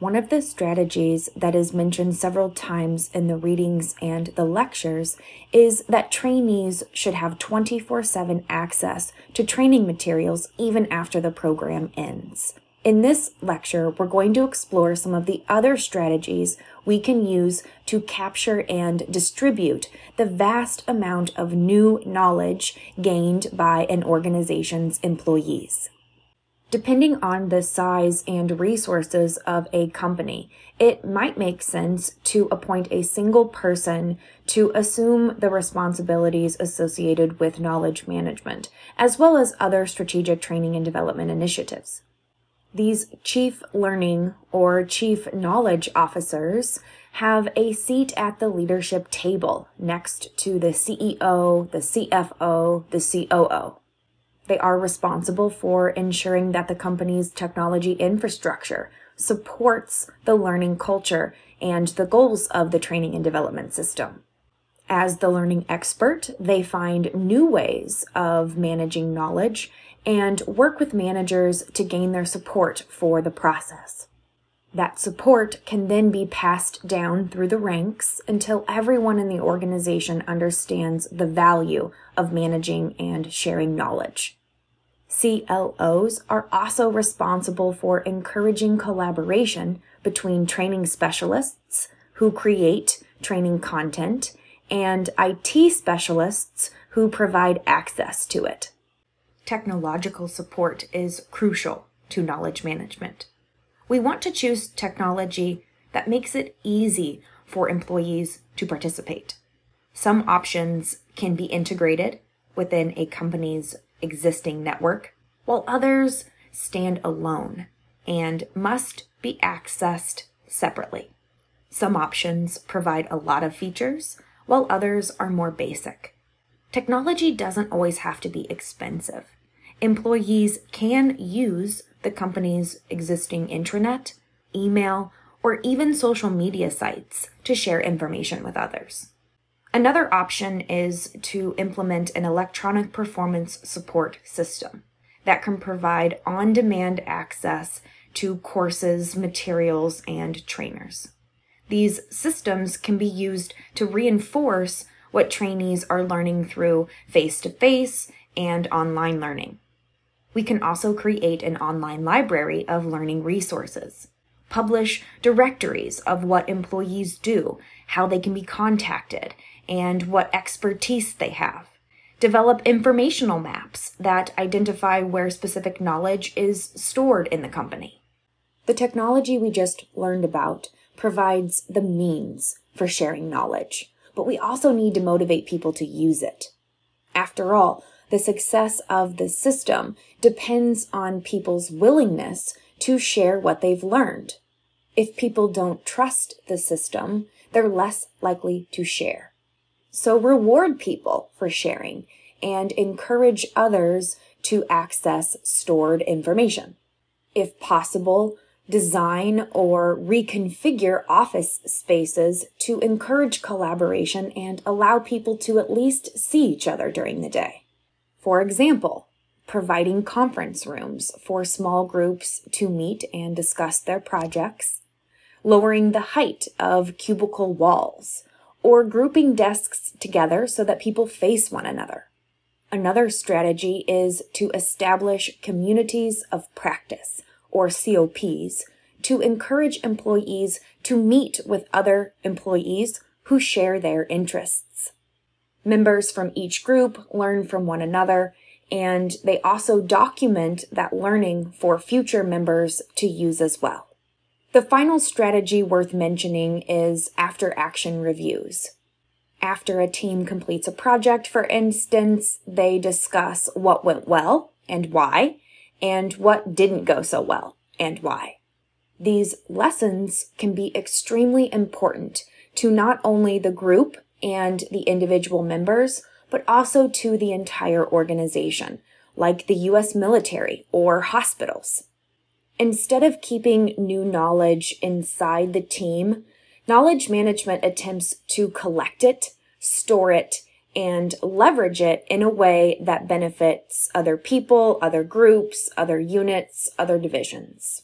One of the strategies that is mentioned several times in the readings and the lectures is that trainees should have 24/7 access to training materials even after the program ends. In this lecture, we're going to explore some of the other strategies we can use to capture and distribute the vast amount of new knowledge gained by an organization's employees. Depending on the size and resources of a company, it might make sense to appoint a single person to assume the responsibilities associated with knowledge management, as well as other strategic training and development initiatives. These chief learning or chief knowledge officers have a seat at the leadership table next to the CEO, the CFO, the COO. They are responsible for ensuring that the company's technology infrastructure supports the learning culture and the goals of the training and development system. As the learning expert, they find new ways of managing knowledge and work with managers to gain their support for the process. That support can then be passed down through the ranks until everyone in the organization understands the value of managing and sharing knowledge. CLOs are also responsible for encouraging collaboration between training specialists who create training content and IT specialists who provide access to it. Technological support is crucial to knowledge management. We want to choose technology that makes it easy for employees to participate. Some options can be integrated within a company's existing network, while others stand alone and must be accessed separately. Some options provide a lot of features, while others are more basic. Technology doesn't always have to be expensive. Employees can use the company's existing intranet, email, or even social media sites to share information with others. Another option is to implement an electronic performance support system that can provide on-demand access to courses, materials, and trainers. These systems can be used to reinforce what trainees are learning through face-to-face and online learning. We can also create an online library of learning resources, publish directories of what employees do, how they can be contacted, and what expertise they have. Develop informational maps that identify where specific knowledge is stored in the company. The technology we just learned about provides the means for sharing knowledge, but we also need to motivate people to use it. After all, the success of the system depends on people's willingness to share what they've learned. If people don't trust the system, they're less likely to share. So reward people for sharing and encourage others to access stored information. If possible, design or reconfigure office spaces to encourage collaboration and allow people to at least see each other during the day. For example, providing conference rooms for small groups to meet and discuss their projects, lowering the height of cubicle walls, or grouping desks together so that people face one another. Another strategy is to establish communities of practice, or COPs, to encourage employees to meet with other employees who share their interests. Members from each group learn from one another, and they also document that learning for future members to use as well. The final strategy worth mentioning is after-action reviews. After a team completes a project, for instance, they discuss what went well and why, and what didn't go so well and why. These lessons can be extremely important to not only the group and the individual members, but also to the entire organization, like the U.S. military or hospitals. Instead of keeping new knowledge inside the team, knowledge management attempts to collect it, store it, and leverage it in a way that benefits other people, other groups, other units, other divisions.